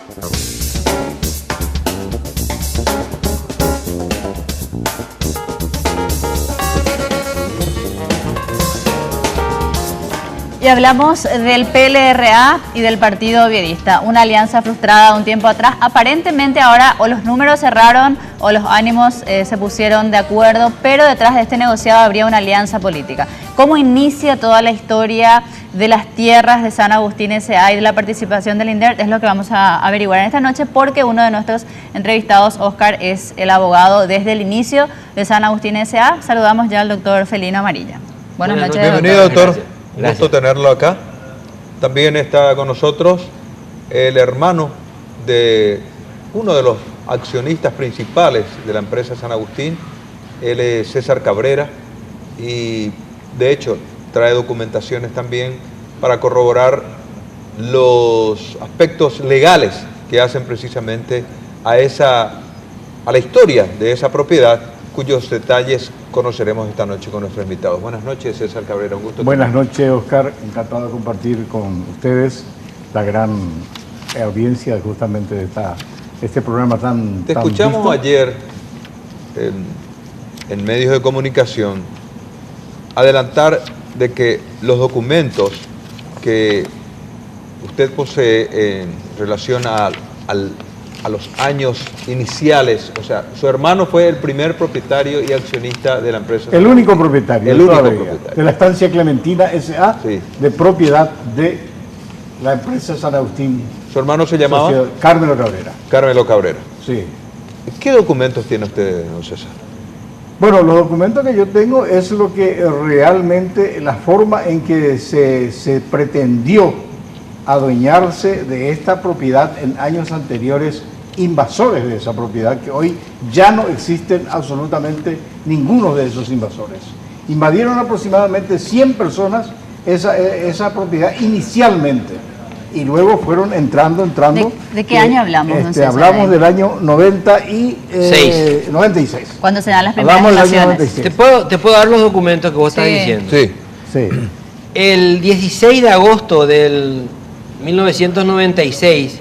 Y hablamos del PLRA y del Partido Oviedista, una alianza frustrada un tiempo atrás. Aparentemente ahora o los números cerraron o los ánimos se pusieron de acuerdo, pero detrás de este negociado habría una alianza política. ¿Cómo inicia toda la historia de las tierras de San Agustín S.A. y de la participación del INDERT? Es lo que vamos a averiguar en esta noche, porque uno de nuestros entrevistados, Oscar, es el abogado desde el inicio de San Agustín S.A. Saludamos ya al doctor Felino Amarilla. Buenas noches, bienvenido, doctor. Gracias. Gusto tenerlo acá. También está con nosotros el hermano de uno de los accionistas principales de la empresa San Agustín. Él es César Cabrera y de hecho trae documentaciones también para corroborar los aspectos legales que hacen precisamente a la historia de esa propiedad, cuyos detalles conoceremos esta noche con nuestros invitados. Buenas noches, César Cabrera, un gusto. Buenas noches, Oscar. Encantado de compartir con ustedes la gran audiencia justamente de este programa tan Te escuchamos visto. ayer en medios de comunicación adelantar de que los documentos que usted posee en relación a los años iniciales, o sea, su hermano fue el primer propietario y accionista de la empresa. El único propietario, el único todavía, propietario de la estancia Clementina S.A., sí, de propiedad de la empresa San Agustín. ¿Su hermano se llamaba? Sociedad Carmelo Cabrera. Carmelo Cabrera. Sí. ¿Qué documentos tiene usted, don César? Bueno, los documentos que yo tengo es lo que realmente, la forma en que se pretendió adueñarse de esta propiedad en años anteriores, invasores de esa propiedad, que hoy ya no existen absolutamente ninguno de esos invasores. Invadieron aproximadamente 100 personas esa propiedad inicialmente, y luego fueron entrando. ¿De qué año hablamos, don César? Hablamos del año 96. Cuando se dan las primeras Hablamos del año invasiones. 96. ¿Te puedo dar los documentos que vos estás diciendo? Sí. Sí. El 16 de agosto del 1996,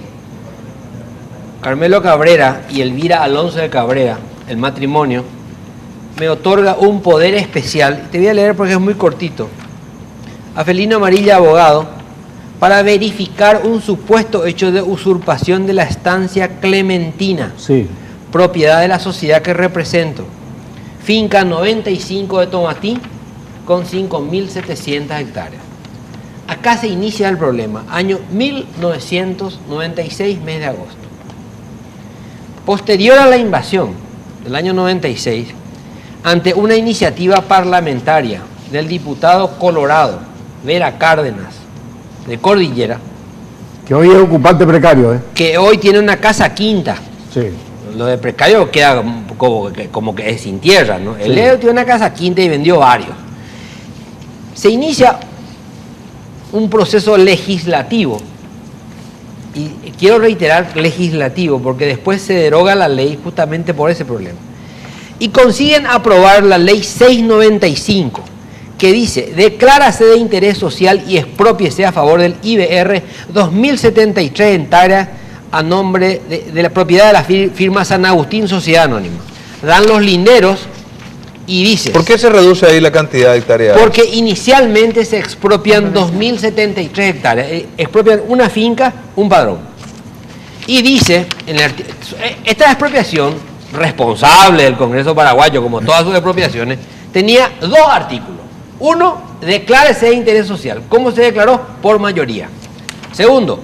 Carmelo Cabrera y Elvira Alonso de Cabrera, el matrimonio, me otorga un poder especial. Te voy a leer porque es muy cortito. A Felino Amarilla, abogado, para verificar un supuesto hecho de usurpación de la estancia Clementina, Sí. propiedad de la sociedad que represento. Finca 95 de Tomatí, con 5.700 hectáreas. Acá se inicia el problema, año 1996, mes de agosto. Posterior a la invasión del año 96, ante una iniciativa parlamentaria del diputado colorado Vera Cárdenas, de Cordillera, Que hoy es ocupante precario, ¿eh? que hoy tiene una casa quinta. Sí. Lo de precario queda como que es sin tierra, ¿no? El Sí. Leo tiene una casa quinta y vendió varios. Se inicia un proceso legislativo, y quiero reiterar legislativo porque después se deroga la ley justamente por ese problema, y consiguen aprobar la ley 695, que dice: declárase de interés social y exprópiese a favor del IBR 2073 hectáreas a nombre de la propiedad de la firma San Agustín Sociedad Anónima. Dan los linderos y dice: ¿Por qué se reduce ahí la cantidad de hectáreas? porque inicialmente se expropian 2073 hectáreas, expropian una finca, un padrón. Y dice, esta expropiación, responsable del Congreso paraguayo, como todas sus expropiaciones, tenía dos artículos. Uno, declárese de interés social. ¿Cómo se declaró? Por mayoría. Segundo,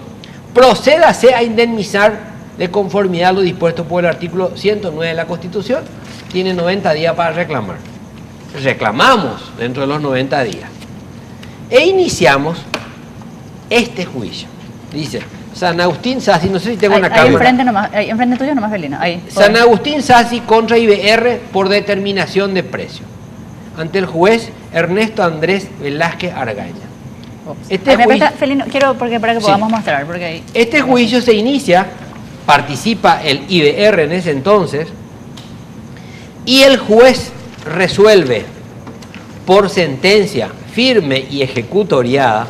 procédase a indemnizar de conformidad a lo dispuesto por el artículo 109 de la Constitución. Tiene 90 días para reclamar. Reclamamos dentro de los 90 días. E iniciamos este juicio. Dice: San Agustín Sassi, no sé si tengo una Ahí cámara. enfrente nomás, ahí enfrente tuyo nomás, Felino. Ahí. San Agustín Sassi contra IBR por determinación de precio. Ante el juez Ernesto Andrés Velázquez Argaña. Este juicio, Felino, quiero para que podamos mostrar, porque ahí. Este juicio se inicia, participa el IBR en ese entonces, y el juez resuelve por sentencia firme y ejecutoriada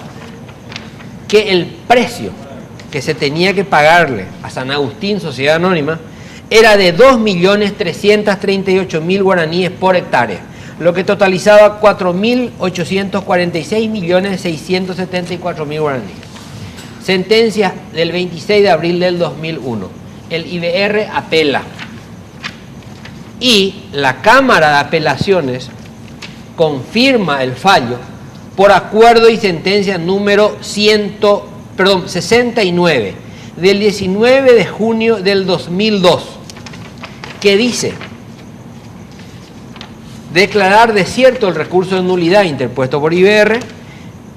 que el precio que se tenía que pagarle a San Agustín, Sociedad Anónima, era de 2.338.000 guaraníes por hectárea, lo que totalizaba 4.846.674.000 guaraníes. Sentencia del 26 de abril del 2001. El IBR apela. Y la Cámara de Apelaciones confirma el fallo por acuerdo y sentencia número 69 del 19 de junio del 2002, que dice: declarar desierto el recurso de nulidad interpuesto por IBR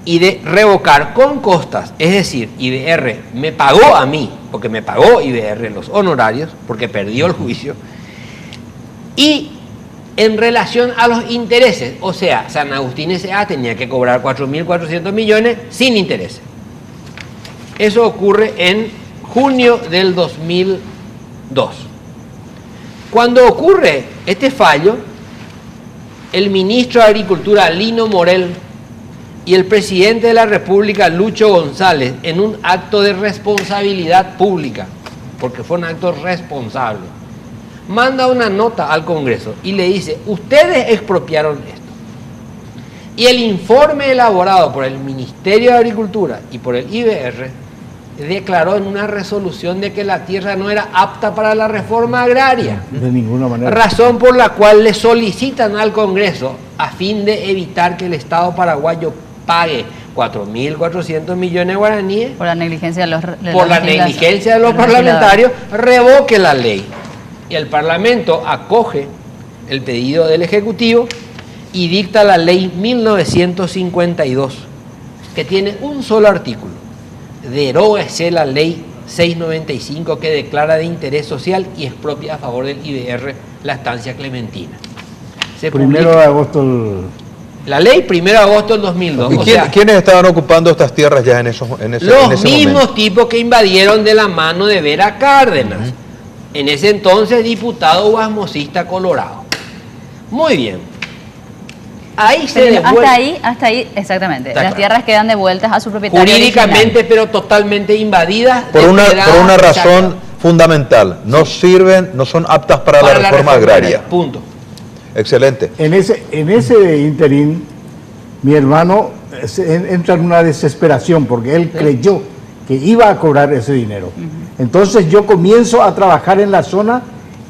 y de revocar con costas, es decir, IBR me pagó a mí, porque me pagó IBR los honorarios, porque perdió el juicio, y en relación a los intereses, o sea, San Agustín S.A. tenía que cobrar 4.400 millones sin intereses. Eso ocurre en junio del 2002. Cuando ocurre este fallo, el ministro de Agricultura, Lino Morel, y el presidente de la República, Lucho González, en un acto de responsabilidad pública, porque fue un acto responsable, manda una nota al Congreso y le dice: ustedes expropiaron esto. Y el informe elaborado por el Ministerio de Agricultura y por el IBR declaró en una resolución de que la tierra no era apta para la reforma agraria. De ninguna manera. Razón por la cual le solicitan al Congreso, a fin de evitar que el Estado paraguayo pague 4.400 millones de guaraníes, Por la negligencia de los parlamentarios, revoque la ley. Y el Parlamento acoge el pedido del Ejecutivo y dicta la ley 1952, que tiene un solo artículo: derógase la ley 695, que declara de interés social y expropia a favor del IBR la estancia clementina. Se Primero publica de agosto. la ley 1 de agosto del 2002. ¿Y quiénes estaban ocupando estas tierras ya en ese Los mismos momento? tipos que invadieron de la mano de Vera Cárdenas, en ese entonces diputado guasmosista colorado. Muy bien. Ahí se Pero devuelve, hasta ahí, exactamente. Está Las claro. tierras quedan devueltas a su propietario jurídicamente, original. pero totalmente invadidas. Por una depredadas, razón saqueadas. fundamental: no sirven, no son aptas para la reforma agraria. Punto. Excelente. En ese interín, mi hermano entra en una desesperación porque él creyó que iba a cobrar ese dinero. Entonces yo comienzo a trabajar en la zona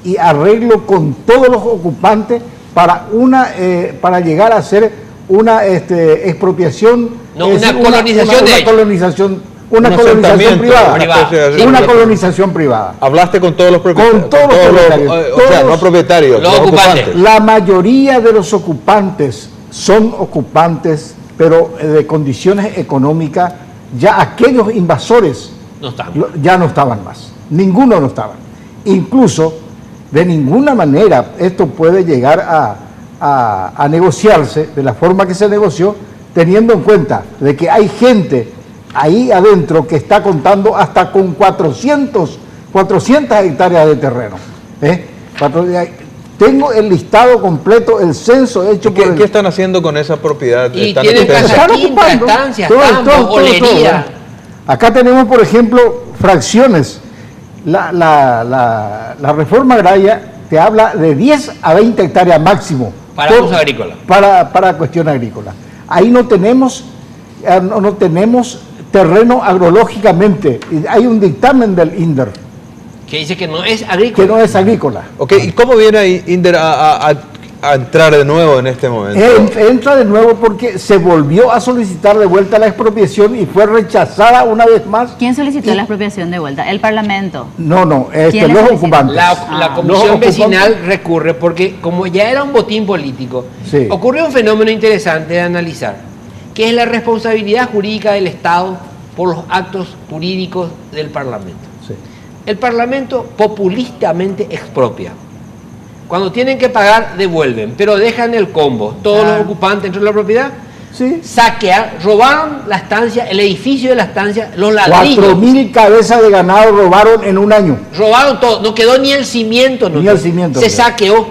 y arreglo con todos los ocupantes para llegar a hacer una expropiación. No, es una decir, colonización de hecho. Un colonización asentamiento, privada. una especie de- Una colonización privada. Hablaste con todos los propietarios. Con todos los propietarios. o sea, no Todos propietarios, los los ocupantes. ocupantes. La mayoría de los ocupantes son ocupantes, pero de condiciones económicas. Ya aquellos invasores No estamos. ya no estaban más. Ninguno no estaba. Incluso, de ninguna manera esto puede llegar a negociarse de la forma que se negoció, teniendo en cuenta de que hay gente ahí adentro que está contando hasta con 400 hectáreas de terreno. Tengo el listado completo, el censo hecho por ¿Qué están haciendo con esa propiedad? Y Están tienen ustedes- casa Están quinta, ocupando. estancias, Todo, campos, todo, olería. Acá tenemos, por ejemplo, fracciones. La reforma agraria te habla de 10 a 20 hectáreas máximo. Para uso agrícola. Para cuestión agrícola. Ahí no tenemos terreno agrológicamente. Hay un dictamen del INDER Que dice que no es que agrícola. no es agrícola. Ok, ¿y cómo viene ahí Inder a entrar de nuevo en este momento? Entra de nuevo porque se volvió a solicitar de vuelta la expropiación y fue rechazada una vez más. ¿Quién solicitó Y- la expropiación de vuelta? El Parlamento. No, ¿Quién la los solicitó? ocupantes. La Ah. Los comisión ocupantes. vecinal recurre porque, como ya era un botín político, Sí. ocurrió un fenómeno interesante de analizar, que es la responsabilidad jurídica del Estado por los actos jurídicos del Parlamento. Sí. El Parlamento populistamente expropia. Cuando tienen que pagar, devuelven, pero dejan el combo. Todos Ah. los ocupantes dentro de la propiedad Sí. robaron la estancia, el edificio de la estancia, los ladrillos. 4.000 cabezas de ganado robaron en un año. Robaron todo, no quedó ni el cimiento. Ni el cimiento Se quedó. saqueó.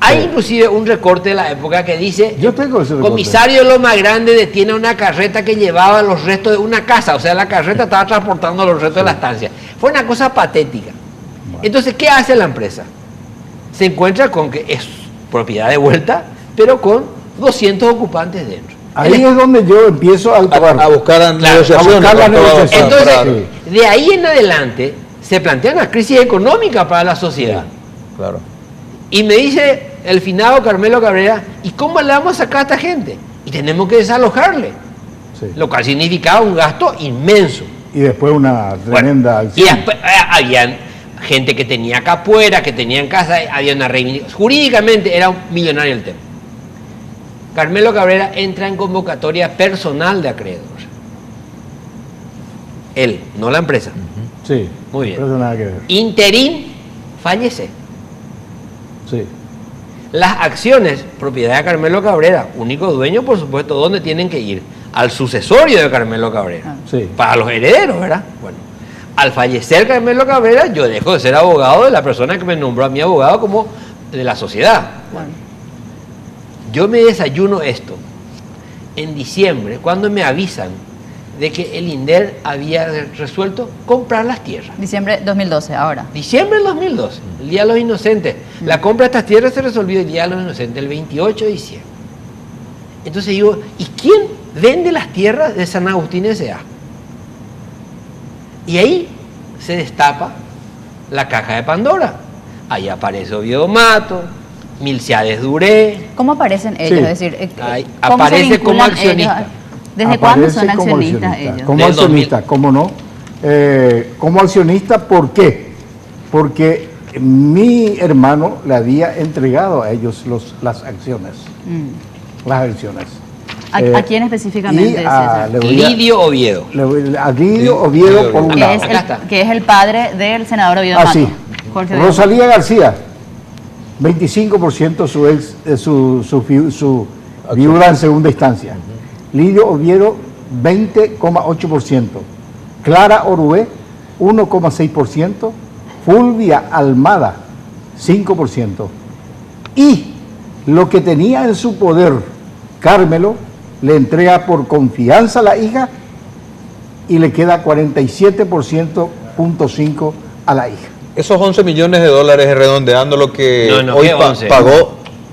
Hay inclusive un recorte de la época que dice, Yo tengo ese recorte. comisario Loma Grande detiene una carreta que llevaba los restos de una casa, o sea, la carreta estaba transportando los restos de la estancia. Fue una cosa patética. Entonces, ¿qué hace la empresa? Se encuentra con que es propiedad de vuelta, pero con 200 ocupantes dentro. Ahí es donde yo empiezo a actuar. A buscar negociaciones. a buscar la con todos, negociación. Entonces, Sí. de ahí en adelante, se plantea una crisis económica para la sociedad. Claro. Y me dice el finado Carmelo Cabrera, ¿y cómo le vamos a sacar a esta gente? Y tenemos que desalojarle. Sí. Lo cual significaba un gasto inmenso. Y después una tremenda Y acción. después habían gente que tenía capuera, que tenía en casa, había una reivindicación. Jurídicamente era un millonario el tema. Carmelo Cabrera entra en convocatoria personal de acreedor. Él, no la empresa. Sí. Muy bien. Pero eso nada que ver. Interín fallece. Sí. Las acciones, propiedad de Carmelo Cabrera, único dueño, por supuesto, ¿dónde tienen que ir? Al sucesorio de Carmelo Cabrera. Sí. Para los herederos, ¿verdad? Bueno, al fallecer Carmelo Cabrera, yo dejo de ser abogado de la persona que me nombró a mi abogado como de la sociedad. Bueno. Yo me desayuno esto en diciembre, cuando me avisan de que el INDER había resuelto comprar las tierras. Diciembre 2012, ahora. Diciembre del 2012, el Día de los Inocentes. La compra de estas tierras se resolvió el Día de los Inocentes, el 28 de diciembre. Entonces digo, ¿y quién vende las tierras de San Agustín S.A.? Y ahí se destapa la caja de Pandora. Ahí aparece Oviedo Mato, Milciades Duré. ¿Cómo aparecen ellos? Sí. Es decir, Ahí ¿cómo se aparece como vinculan accionista. ellos? ¿Desde cuándo son Aparece como accionistas accionista. ellos? Como Del accionista, 2000. ¿cómo no? Como accionista, ¿por qué? Porque mi hermano le había entregado a ellos las acciones. Las acciones. ¿A quién específicamente, y César? le voy a- Lidio Oviedo. a Lidio Oviedo por un Que lado. es, Acá está. que es el padre del senador Oviedo Ah, Mato. sí. Jorge Oviedo Mato. Rosalía García, 25% su viuda en segunda instancia. Lidio Oviedo, 20,8%. Clara Orué, 1,6%. Fulvia Almada, 5%. Y lo que tenía en su poder Carmelo, le entrega por confianza a la hija y le queda 47,5% a la hija. Esos 11 millones de dólares redondeando lo que No, hoy ¿qué 11? pagó.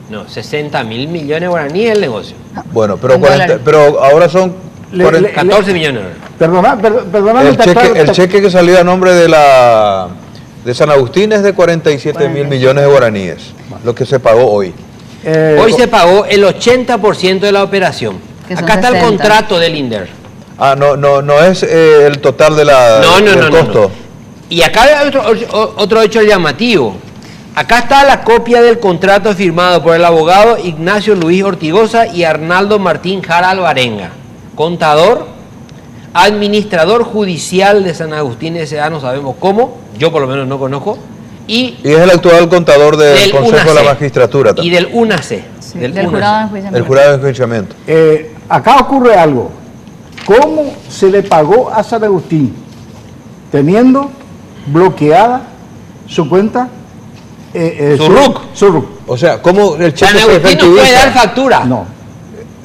No, 60.000 millones de guaraníes el negocio. Bueno, pero, En 40 dólares. pero ahora son Le- 40 le- 14 millones de dólares. Perdóname, el cheque que salió a nombre de San Agustín es de 47 mil millones de guaraníes, lo que se pagó hoy. Hoy se pagó el 80% de la operación. Que son Acá está el 60. contrato del INDER. Ah, no es el total de del costo. Y acá hay otro hecho llamativo. Acá está la copia del contrato firmado por el abogado Ignacio Luis Ortigosa y Arnaldo Martín Jara Alvarenga, contador, administrador judicial de San Agustín S.A., no sabemos cómo, yo por lo menos no conozco, y Y es el actual contador del del Consejo de la UNAC, Magistratura y también, del UNAC. Sí, del del UNAC. jurado de enjuiciamiento. el jurado de enjuiciamiento. Acá ocurre algo. ¿Cómo se le pagó a San Agustín teniendo bloqueada su cuenta? Su RUC. Su RUC. O sea, ¿cómo el cheque San se Agustín no puede dar efectiviza? factura. No.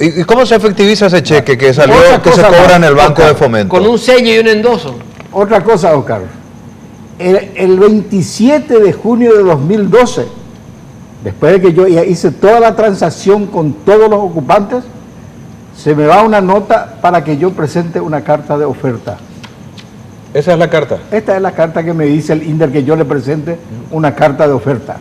¿Y cómo se efectiviza ese cheque que salió, Otra que se cosa cobra más, en el Banco Oscar, de Fomento? Con un sello y un endoso. Otra cosa, Oscar. El 27 de junio de 2012, después de que yo ya hice toda la transacción con todos los ocupantes, se me va una nota para que yo presente una carta de oferta. Esa es la carta. Esta es la carta que me dice el INDER que yo le presente una carta de oferta.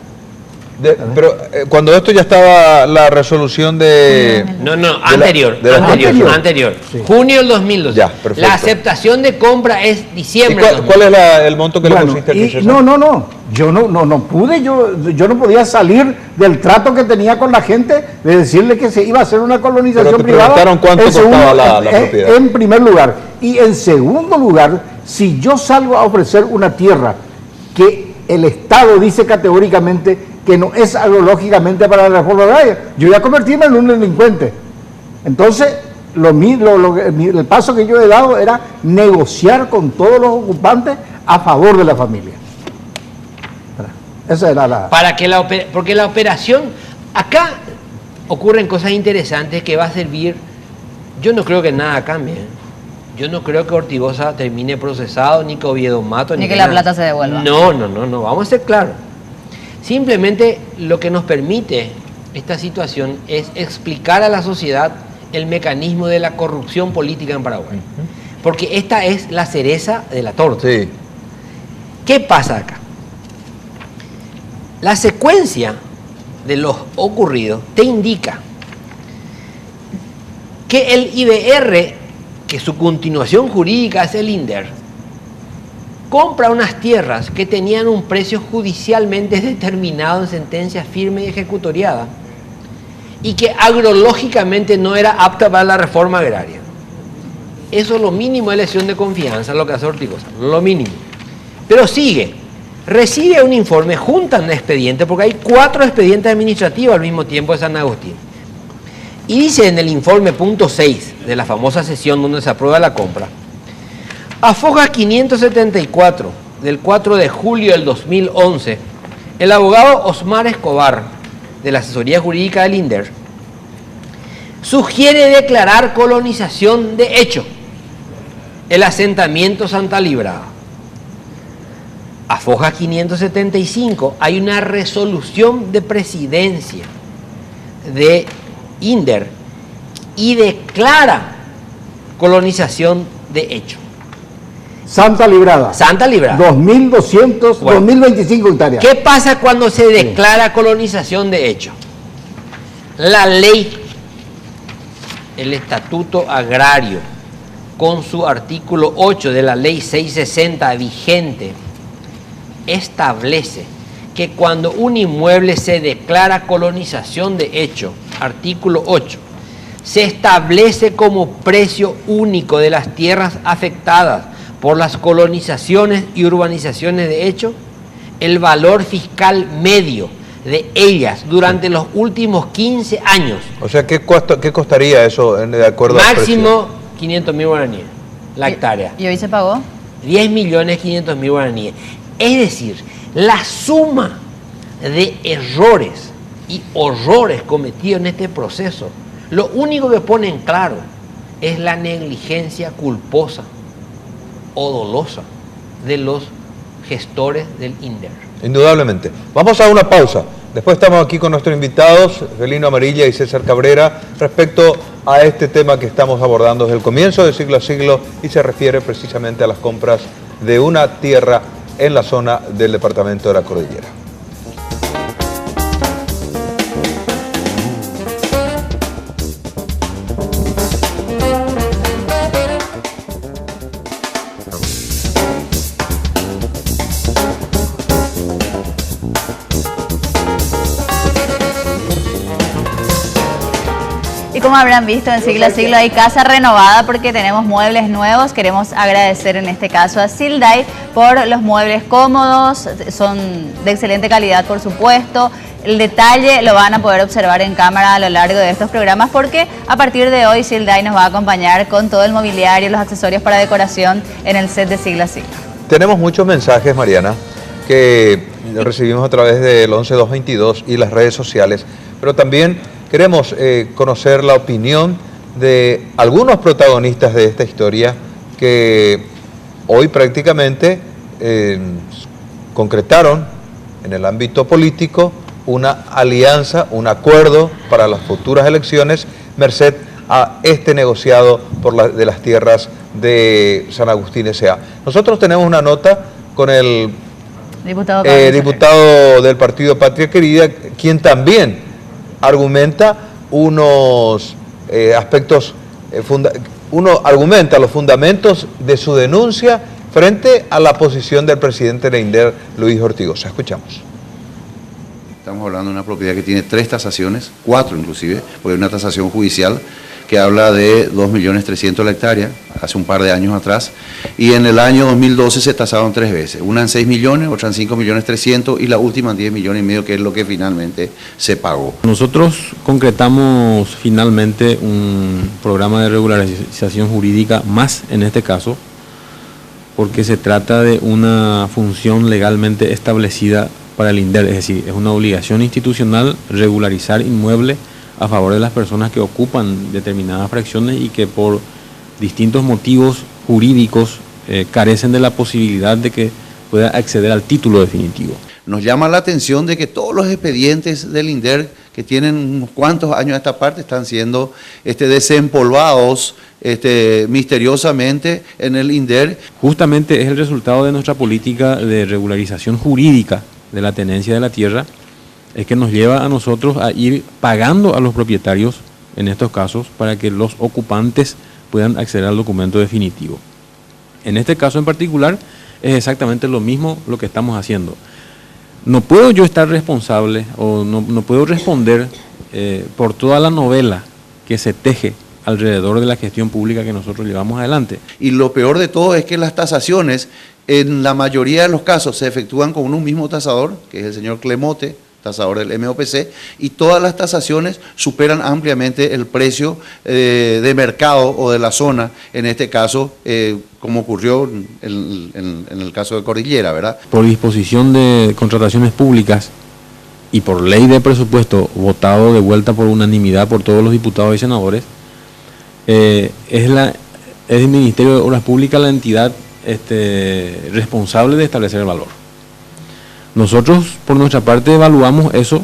Pero cuando esto ya estaba la resolución de... No, la- anterior, de la- anterior. Sí. Junio del 2012. Ya, perfecto. La aceptación de compra es ¿Y diciembre del cuál 2012. es el monto que le Bueno, pusiste aquí, y César? no, yo no pude, yo no podía salir del trato que tenía con la gente de decirle que se iba a hacer una colonización Pero te privada. preguntaron cuánto En costaba la propiedad. En primer lugar. Y en segundo lugar, si yo salgo a ofrecer una tierra que el Estado dice categóricamente que no es agrológicamente para la reforma agraria, yo voy a convertirme en un delincuente. Entonces, el paso que yo he dado era negociar con todos los ocupantes a favor de la familia. Esa era la... Porque la operación, acá ocurren cosas interesantes que va a servir. Yo no creo que nada cambie. Yo no creo que Ortigosa termine procesado, ni que Oviedo Mato, ni que la plata se devuelva. No, vamos a ser claros. Simplemente lo que nos permite esta situación es explicar a la sociedad el mecanismo de la corrupción política en Paraguay. Porque esta es la cereza de la torta. Sí. ¿Qué pasa acá? La secuencia de lo ocurrido te indica que el IBR, que su continuación jurídica es el INDER, compra unas tierras que tenían un precio judicialmente determinado en sentencia firme y ejecutoriada y que agrológicamente no era apta para la reforma agraria. Eso es lo mínimo de lesión de confianza, lo que hace Ortigosa, lo mínimo. Pero sigue, recibe un informe, juntan un expediente, porque hay 4 expedientes administrativos al mismo tiempo de San Agustín. Y dice en el informe punto 6 de la famosa sesión donde se aprueba la compra, a foja 574 del 4 de julio del 2011, el abogado Osmar Escobar, de la asesoría jurídica del INDER, sugiere declarar colonización de hecho el asentamiento Santa Librada. A foja 575 hay una resolución de presidencia de INDER y declara colonización de hecho. Santa Librada. 2.200, Bueno, 2.025 hectáreas. ¿Qué pasa cuando se declara colonización de hecho? La ley, el estatuto agrario, con su artículo 8 de la ley 660 vigente, establece que cuando un inmueble se declara colonización de hecho, artículo 8, se establece como precio único de las tierras afectadas por las colonizaciones y urbanizaciones de hecho, el valor fiscal medio de ellas durante los últimos 15 años. O sea, ¿qué costaría eso de acuerdo al precio? Máximo 500.000 guaraníes la hectárea. ¿Y hoy se pagó? 10.500.000 guaraníes. Es decir, la suma de errores y horrores cometidos en este proceso, lo único que pone en claro es la negligencia culposa o dolosa de los gestores del INDER. Indudablemente. Vamos a una pausa. Después estamos aquí con nuestros invitados, Felino Amarilla y César Cabrera, respecto a este tema que estamos abordando desde el comienzo de Siglo a Siglo y se refiere precisamente a las compras de una tierra en la zona del departamento de la Cordillera. Y como habrán visto, en Siglo a Siglo hay casa renovada porque tenemos muebles nuevos. Queremos agradecer en este caso a Silday por los muebles cómodos, son de excelente calidad por supuesto. El detalle lo van a poder observar en cámara a lo largo de estos programas porque a partir de hoy Silday nos va a acompañar con todo el mobiliario, los accesorios para decoración en el set de Siglo a Siglo. Tenemos muchos mensajes, Mariana, que recibimos a través del 11222 y las redes sociales, pero también queremos conocer la opinión de algunos protagonistas de esta historia que hoy prácticamente concretaron en el ámbito político una alianza, un acuerdo para las futuras elecciones, merced a este negociado de las tierras de San Agustín S.A. Nosotros tenemos una nota con el diputado del Partido Patria Querida, quien también argumenta unos aspectos, uno argumenta los fundamentos de su denuncia frente a la posición del presidente de INDER, Luis Ortigosa. Escuchamos. Estamos hablando de una propiedad que tiene 3 tasaciones, 4 inclusive, porque hay una tasación judicial que habla de 2.300.000 la hectárea, hace un par de años atrás, y en el año 2012 se tasaron 3 veces, una en 6 millones, otra en 5.300.000 y la última en 10,5 millones, que es lo que finalmente se pagó. Nosotros concretamos finalmente un programa de regularización jurídica más en este caso, porque se trata de una función legalmente establecida para el INDER, es decir, es una obligación institucional regularizar inmuebles a favor de las personas que ocupan determinadas fracciones y que por distintos motivos jurídicos carecen de la posibilidad de que pueda acceder al título definitivo. Nos llama la atención de que todos los expedientes del INDER que tienen unos cuantos años a esta parte están siendo desempolvados misteriosamente en el INDER. Justamente es el resultado de nuestra política de regularización jurídica de la tenencia de la tierra, es que nos lleva a nosotros a ir pagando a los propietarios, en estos casos, para que los ocupantes puedan acceder al documento definitivo. En este caso en particular, es exactamente lo mismo lo que estamos haciendo. No puedo yo estar responsable o no puedo responder por toda la novela que se teje alrededor de la gestión pública que nosotros llevamos adelante. Y lo peor de todo es que las tasaciones, en la mayoría de los casos, se efectúan con un mismo tasador, que es el señor Clemote, tasador del MOPC, y todas las tasaciones superan ampliamente el precio de mercado o de la zona, en este caso, como ocurrió en el caso de Cordillera, ¿verdad? Por disposición de contrataciones públicas y por ley de presupuesto votado de vuelta por unanimidad por todos los diputados y senadores, es el Ministerio de Obras Públicas la entidad responsable de establecer el valor. Nosotros, por nuestra parte, evaluamos eso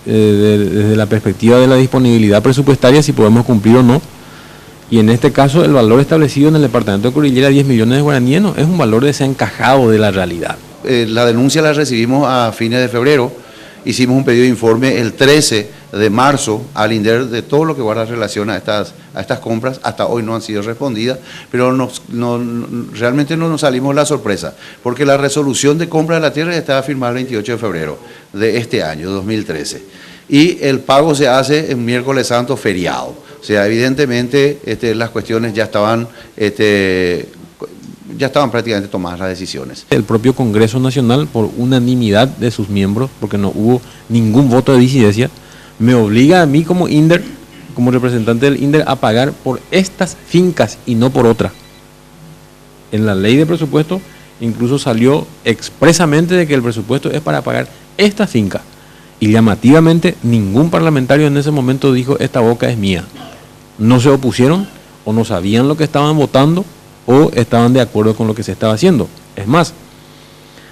desde la perspectiva de la disponibilidad presupuestaria, si podemos cumplir o no. Y en este caso, el valor establecido en el departamento de Cordillera, 10 millones de guaraníes, es un valor desencajado de la realidad. La denuncia la recibimos a fines de febrero. Hicimos un pedido de informe el 13 de marzo al INDER de todo lo que guarda relación a estas compras. Hasta hoy no han sido respondidas, pero realmente no nos salimos la sorpresa, porque la resolución de compra de la tierra estaba firmada el 28 de febrero de este año, 2013. Y el pago se hace en miércoles santo feriado. O sea, evidentemente las cuestiones ya estaban prácticamente tomadas las decisiones. El propio Congreso Nacional, por unanimidad de sus miembros, porque no hubo ningún voto de disidencia, me obliga a mí como INDER, como representante del INDER, a pagar por estas fincas y no por otra. En la ley de presupuesto incluso salió expresamente de que el presupuesto es para pagar esta finca. Y llamativamente ningún parlamentario en ese momento dijo esta boca es mía. No se opusieron o no sabían lo que estaban votando o estaban de acuerdo con lo que se estaba haciendo. Es más,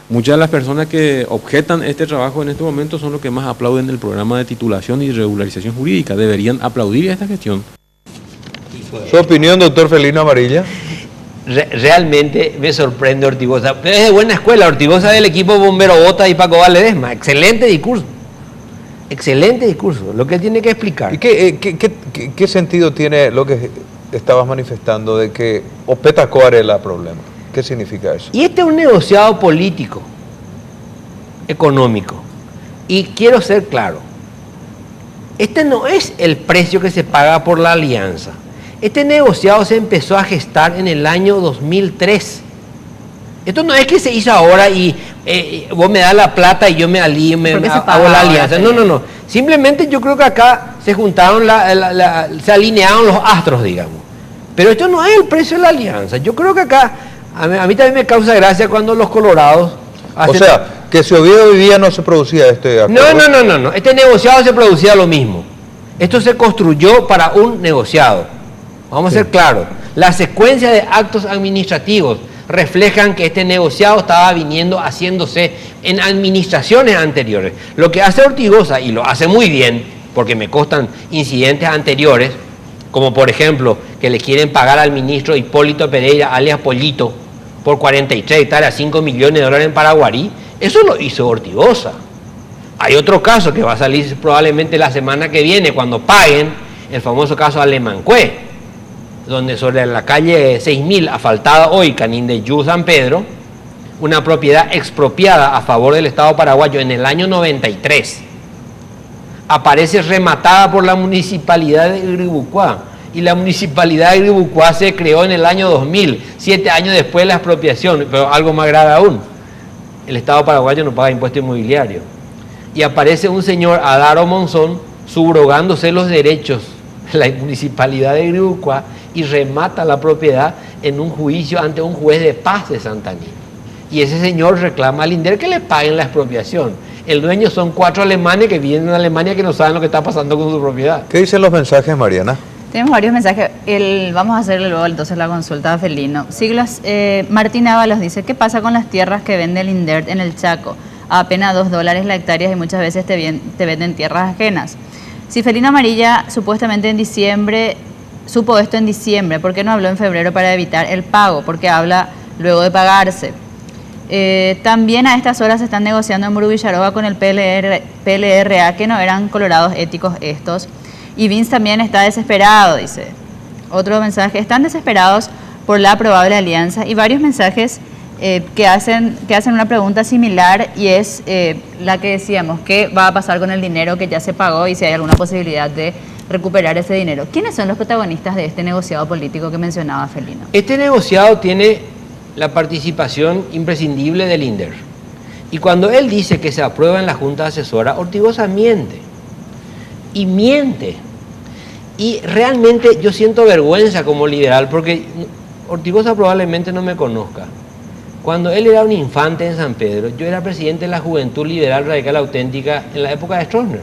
muchas de las personas que objetan este trabajo en este momento son los que más aplauden el programa de titulación y regularización jurídica. Deberían aplaudir esta gestión. ¿Su opinión, doctor Felino Amarilla? Realmente me sorprende Ortigosa. Pero es de buena escuela. Ortigosa del equipo Bombero Bota y Paco Valedesma. Excelente discurso. Excelente discurso. Lo que él tiene que explicar. ¿Y qué sentido tiene lo que estabas manifestando de que Opetacoar es el problema? ¿Qué significa eso? Y este es un negociado político, económico. Y quiero ser claro. Este no es el precio que se paga por la alianza. Este negociado se empezó a gestar en el año 2003. Esto no es que se hizo ahora y vos me das la plata y yo me alío, hago la alianza. No. Simplemente yo creo que acá se juntaron, se alinearon los astros, digamos. Pero esto no es el precio de la alianza. Yo creo que acá, a mí también me causa gracia cuando los colorados... O sea, que si Oviedo vivía no se producía este acuerdo. No. Este negociado se producía lo mismo. Esto se construyó para un negociado. Vamos a ser claros. La secuencia de actos administrativos reflejan que este negociado estaba haciéndose en administraciones anteriores. Lo que hace Ortigosa, y lo hace muy bien, porque me constan incidentes anteriores, como por ejemplo que le quieren pagar al ministro Hipólito Pereira, alias Pollito, por 43 hectáreas, 5 millones de dólares en Paraguarí. Eso lo hizo Ortigosa. Hay otro caso que va a salir probablemente la semana que viene, cuando paguen, el famoso caso Alemancue, donde sobre la calle 6000, asfaltada hoy, Canindeyú, San Pedro, una propiedad expropiada a favor del Estado paraguayo en el año 93, aparece rematada por la municipalidad de Gribucuá. Y la municipalidad de Gribucuá se creó en el año 2000, 7 años después de la expropiación. Pero algo más grave aún, el Estado paraguayo no paga impuesto inmobiliario. Y aparece un señor, Adaro Monzón, subrogándose los derechos de la municipalidad de Gribucuá y remata la propiedad en un juicio ante un juez de paz de Santaní. Y ese señor reclama al INDER que le paguen la expropiación. El dueño son 4 alemanes que vienen de Alemania que no saben lo que está pasando con su propiedad. ¿Qué dicen los mensajes, Mariana? Tenemos varios mensajes. Vamos a hacerle luego entonces la consulta a Felino. Martín Ábalos dice, ¿qué pasa con las tierras que vende el INDER en el Chaco? A apenas $2 la hectárea y muchas veces te venden tierras ajenas. Si Felino Amarilla supuestamente en diciembre, supo esto en diciembre, ¿por qué no habló en febrero para evitar el pago? Porque habla luego de pagarse. También a estas horas se están negociando en Murubillaroa con el PLRA, que no eran colorados éticos estos. Y Vince también está desesperado, dice. Otro mensaje, están desesperados por la probable alianza. Y varios mensajes que hacen una pregunta similar, y es la que decíamos, ¿qué va a pasar con el dinero que ya se pagó y si hay alguna posibilidad de recuperar ese dinero? ¿Quiénes son los protagonistas de este negociado político que mencionaba Felino? Este negociado tiene la participación imprescindible del INDER. Y cuando él dice que se aprueba en la Junta Asesora, Ortigosa miente. Y miente. Y realmente yo siento vergüenza como liberal, porque Ortigosa probablemente no me conozca. Cuando él era un infante en San Pedro, yo era presidente de la Juventud Liberal Radical Auténtica en la época de Stroessner.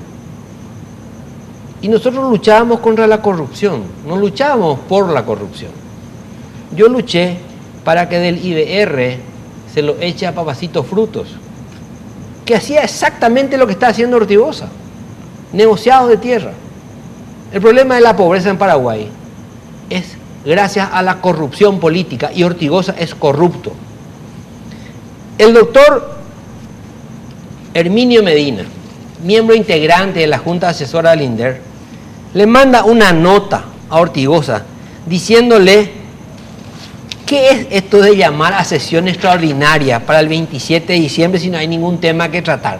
Y nosotros luchábamos contra la corrupción, no luchábamos por la corrupción. Yo luché para que del IBR se lo eche a Papacito Frutos, que hacía exactamente lo que está haciendo Ortigosa, negociados de tierra. El problema de la pobreza en Paraguay es gracias a la corrupción política, y Ortigosa es corrupto. El doctor Herminio Medina, miembro integrante de la Junta Asesora del INDER, le manda una nota a Ortigosa diciéndole: ¿qué es esto de llamar a sesión extraordinaria para el 27 de diciembre si no hay ningún tema que tratar?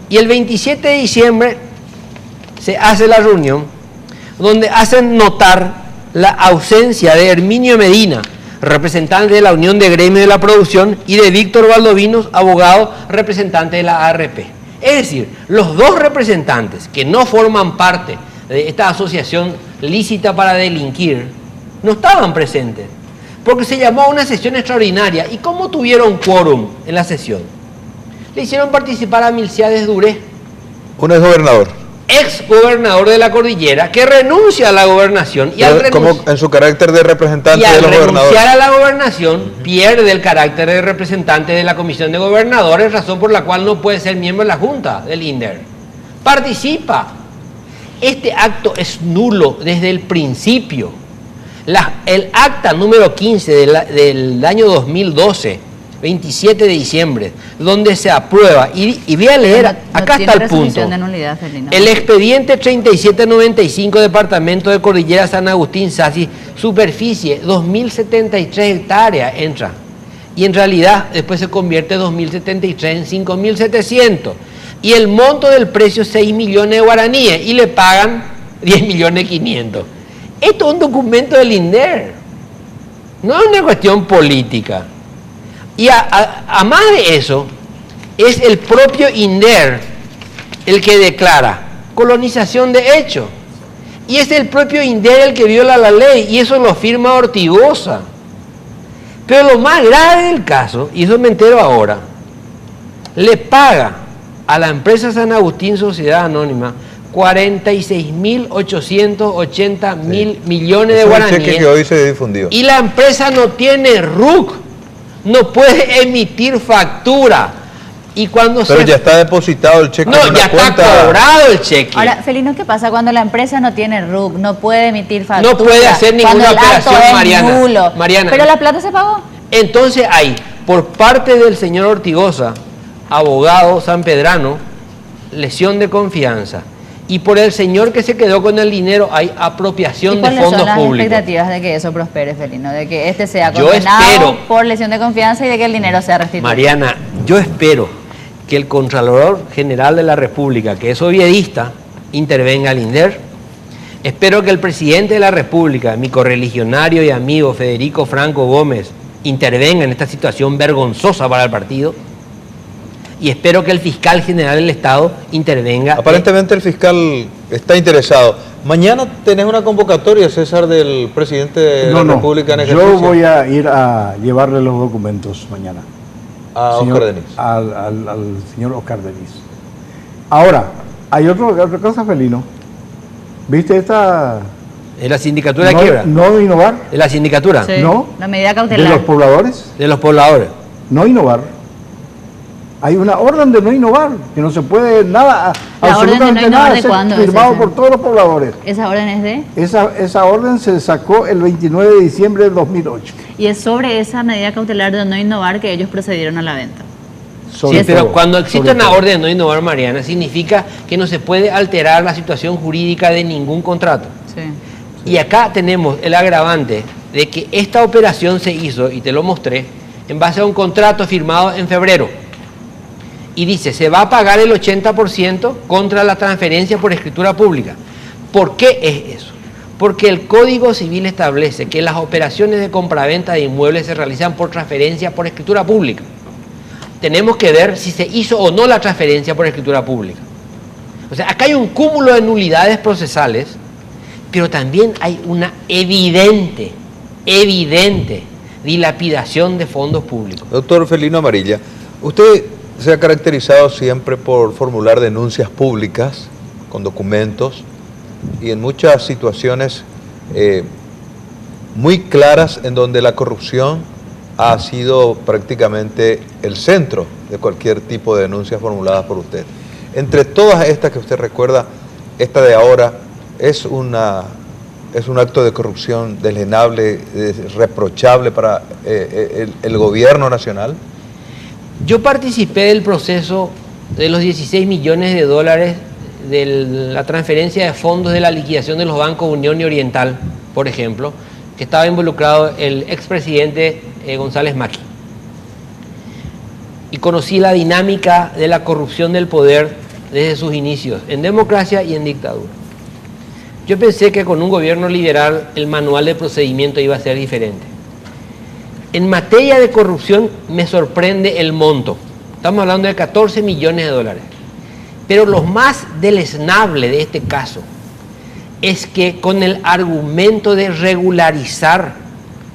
Y el 27 de diciembre se hace la reunión donde hacen notar la ausencia de Herminio Medina, representante de la Unión de Gremios de la Producción, y de Víctor Valdovinos, abogado, representante de la ARP. Es decir, los dos representantes que no forman parte de esta asociación lícita para delinquir no estaban presentes, porque se llamó a una sesión extraordinaria. ¿Y cómo tuvieron quórum en la sesión? Le hicieron participar a Milciades Duré, Un exgobernador. ex gobernador de la Cordillera, que renuncia a la gobernación y Como en su carácter de representante de los renunciar gobernadores. a la gobernación pierde el carácter de representante de la Comisión de Gobernadores, razón por la cual no puede ser miembro de la Junta del INDER. Participa. Este acto es nulo desde el principio. El acta número 15 del año 2012, 27 de diciembre, donde se aprueba, y voy a leer, acá está el punto. El expediente 3795, Departamento de Cordillera San Agustín, Sasi, superficie 2.073 hectáreas entra. Y en realidad después se convierte 2.073 en 5.700. Y el monto del precio es 6 millones de guaraníes y le pagan 10.500.000. Esto es un documento del INDER. No es una cuestión política. Y a más de eso, es el propio INDER el que declara colonización de hecho. Y es el propio INDER el que viola la ley, y eso lo firma Ortigosa. Pero lo más grave del caso, y eso me entero ahora, le paga a la empresa San Agustín Sociedad Anónima 46.880 millones de guaraníes. Cheque que hoy se difundió. Y la empresa no tiene RUC, no puede emitir factura. Y cuando Pero ya está depositado el cheque. No, en una ya cuenta. está cobrado el cheque. Ahora, Felino, ¿qué pasa cuando la empresa no tiene RUC, no puede emitir factura? No puede hacer ninguna operación, Mariana. Mariana. Pero la plata se pagó. Entonces hay, por parte del señor Ortigosa, abogado sanpedrano, lesión de confianza. Y por el señor que se quedó con el dinero hay apropiación de fondos ¿Cuáles son las públicos? expectativas de que eso prospere, Felino? De que este sea Yo condenado espero, por lesión de confianza y de que el dinero sea restituido. Mariana, yo espero que el Contralor General de la República, que es oviedista, intervenga al INDER. Espero que el presidente de la República, mi correligionario y amigo Federico Franco Gómez, intervenga en esta situación vergonzosa para el partido. Y espero que el fiscal general del Estado intervenga. Aparentemente el fiscal está interesado. Mañana tenés una convocatoria, César, del presidente de la República en ejercicio. Yo voy a ir a llevarle los documentos mañana. A señor- Oscar Denis. al señor Oscar Denis. Ahora, hay otra cosa, Felino. ¿Viste esta? ¿Es la sindicatura de no, quiebra? no innovar ¿Es la sindicatura? Sí, No. la medida de cautelar. los pobladores. De los pobladores. No innovar. Hay una orden de no innovar, que no se puede nada, ¿La orden de no absolutamente innovar nada, de ser cuándo es firmado esa? por todos los pobladores. Esa orden es de... Esa orden se sacó el 29 de diciembre del 2008. Y es sobre esa medida cautelar de no innovar que ellos procedieron a la venta. Sobre Sí, pero todo, cuando existe sobre una todo. orden de no innovar, Mariana, significa que no se puede alterar la situación jurídica de ningún contrato. Sí. Y acá tenemos el agravante de que esta operación se hizo, y te lo mostré, en base a un contrato firmado en febrero. Y dice, se va a pagar el 80% contra la transferencia por escritura pública. ¿Por qué es eso? Porque el Código Civil establece que las operaciones de compraventa de inmuebles se realizan por transferencia por escritura pública. Tenemos que ver si se hizo o no la transferencia por escritura pública. O sea, acá hay un cúmulo de nulidades procesales, pero también hay una evidente dilapidación de fondos públicos. Doctor Felino Amarilla, usted se ha caracterizado siempre por formular denuncias públicas con documentos y en muchas situaciones muy claras en donde la corrupción ha sido prácticamente el centro de cualquier tipo de denuncias formuladas por usted. Entre todas estas que usted recuerda, esta de ahora es un acto de corrupción deslenable, reprochable para el gobierno nacional. Yo participé del proceso de los 16 millones de dólares de la transferencia de fondos de la liquidación de los bancos Unión y Oriental, por ejemplo, que estaba involucrado el expresidente González Macri. Y conocí la dinámica de la corrupción del poder desde sus inicios, en democracia y en dictadura. Yo pensé que con un gobierno liberal el manual de procedimiento iba a ser diferente. En materia de corrupción me sorprende el monto. Estamos hablando de 14 millones de dólares. Pero lo más deleznable de este caso es que con el argumento de regularizar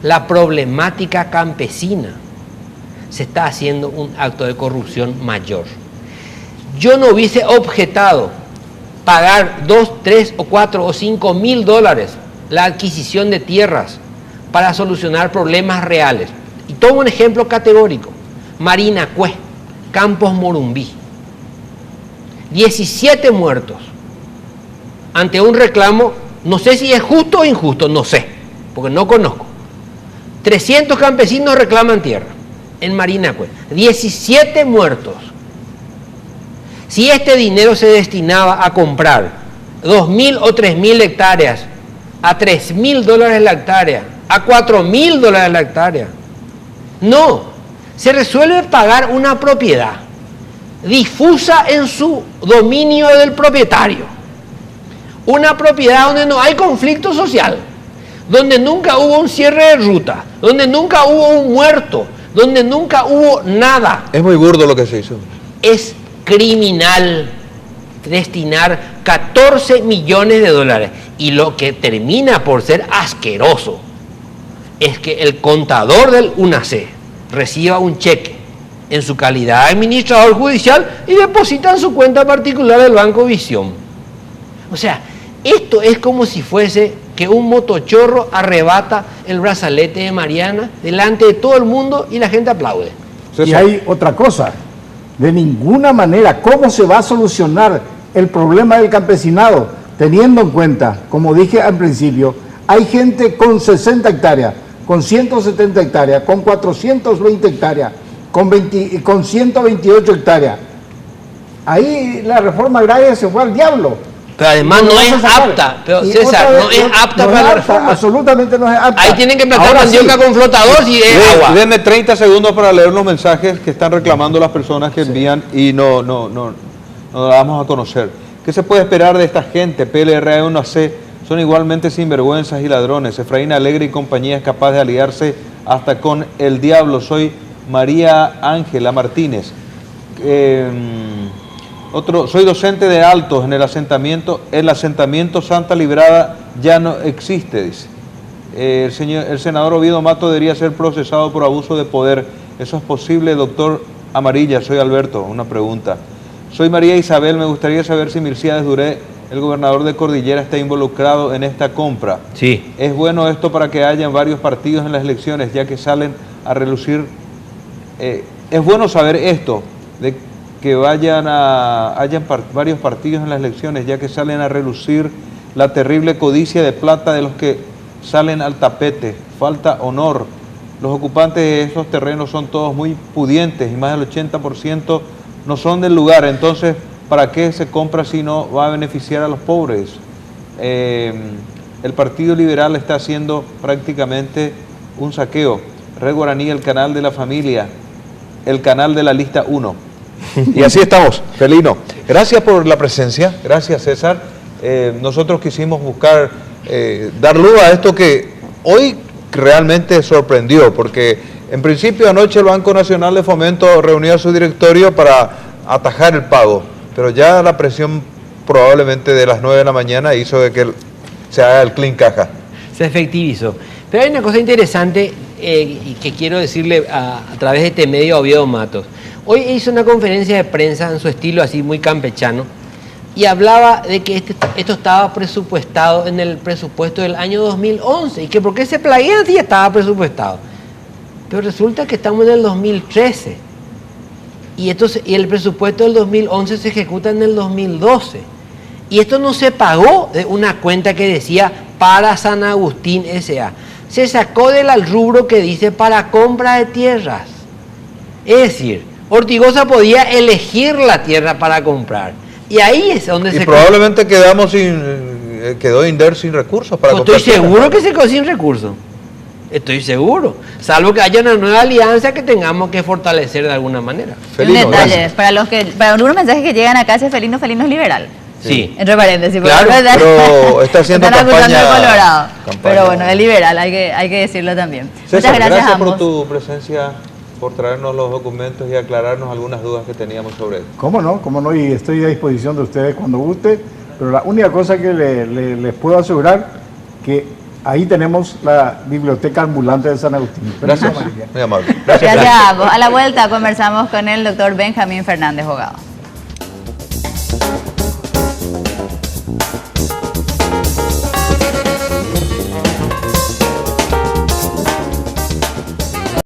la problemática campesina se está haciendo un acto de corrupción mayor. Yo no hubiese objetado pagar 2, 3 o 4 o 5 mil dólares la adquisición de tierras para solucionar problemas reales. Y tomo un ejemplo categórico. Marinacue, Campos Morumbí. 17 muertos ante un reclamo, no sé si es justo o injusto, no sé, porque no conozco. 300 campesinos reclaman tierra en Marinacue. 17 muertos. Si este dinero se destinaba a comprar 2.000 o 3.000 hectáreas a $3.000 la hectárea, a $4.000 la hectárea. No, se resuelve pagar una propiedad difusa en su dominio del propietario. Una propiedad donde no hay conflicto social, donde nunca hubo un cierre de ruta, donde nunca hubo un muerto, donde nunca hubo nada. Es muy burdo lo que se hizo. Es criminal destinar 14 millones de dólares. Y lo que termina por ser asqueroso es que el contador del UNACE reciba un cheque en su calidad de administrador judicial y deposita en su cuenta particular del Banco Visión. O sea, esto es como si fuese que un motochorro arrebata el brazalete de Mariana delante de todo el mundo y la gente aplaude. Y hay otra cosa, de ninguna manera, ¿cómo se va a solucionar el problema del campesinado? Teniendo en cuenta, como dije al principio, hay gente con 60 hectáreas, con 170 hectáreas, con 420 hectáreas, con 128 hectáreas. Ahí la reforma agraria se fue al diablo. Pero además no es apta, pero Y César, otra vez, no es apta para la reforma. Absolutamente no es apta. Ahí tienen que plantar Ahora mandioca sí. con flotador si es agua. Denme 30 segundos para leer los mensajes que están reclamando las personas que envían y no la vamos a conocer. ¿Qué se puede esperar de esta gente? PLRA y UNACE son igualmente sinvergüenzas y ladrones. Efraín Alegre y compañía es capaz de aliarse hasta con el diablo. Soy María Ángela Martínez. Soy docente de Altos en el asentamiento. El asentamiento Santa Librada ya no existe, dice. El senador Oviedo Mato debería ser procesado por abuso de poder. ¿Eso es posible, doctor Amarilla? Soy Alberto, una pregunta. Soy María Isabel, me gustaría saber si Milcíades Duré, el gobernador de Cordillera, está involucrado en esta compra. Sí. ¿Es bueno esto para que hayan varios partidos en las elecciones, ya que salen a relucir? Es bueno saber esto, de que hayan varios partidos en las elecciones, ya que salen a relucir la terrible codicia de plata de los que salen al tapete. Falta honor. Los ocupantes de esos terrenos son todos muy pudientes y más del 80% no son del lugar. Entonces, ¿para qué se compra si no va a beneficiar a los pobres? El Partido Liberal está haciendo prácticamente un saqueo. Red Guaraní, el canal de la familia, el canal de la lista 1. Y así estamos, Felino. Gracias por la presencia, gracias César. Nosotros quisimos buscar, dar luz a esto que hoy realmente sorprendió, porque en principio anoche el Banco Nacional de Fomento reunió a su directorio para atajar el pago, pero ya la presión probablemente de las 9 de la mañana hizo de que se haga el clean caja. Se efectivizó. Pero hay una cosa interesante y que quiero decirle a través de este medio a Oviedo Matos. Hoy hizo una conferencia de prensa en su estilo así muy campechano y hablaba de que esto estaba presupuestado en el presupuesto del año 2011 y que por qué se plaguean si ya estaba presupuestado. Pero resulta que estamos en el 2013 y el presupuesto del 2011 se ejecuta en el 2012 y esto no se pagó de una cuenta que decía para San Agustín S.A. Se sacó del rubro que dice para compra de tierras. Es decir, Ortigosa podía elegir la tierra para comprar. Y ahí es donde y probablemente quedó INDER sin recursos para comprar. Estoy seguro que se quedó sin recursos. Estoy seguro. Salvo que haya una nueva alianza que tengamos que fortalecer de alguna manera. Felino, un detalle, para algunos mensajes que llegan acá, ese Felino es liberal. Sí. Entre paréntesis. Claro, pero está haciendo campaña. Colorado. Pero bueno, es liberal, hay que decirlo también. César, muchas gracias a ambos. por tu presencia, por traernos los documentos y aclararnos algunas dudas que teníamos sobre esto. Cómo no, y estoy a disposición de ustedes cuando guste, pero la única cosa que les puedo asegurar, que ahí tenemos la biblioteca ambulante de San Agustín. Gracias, muy amable. Gracias a ambos. A la vuelta conversamos con el doctor Benjamín Fernández Hogado.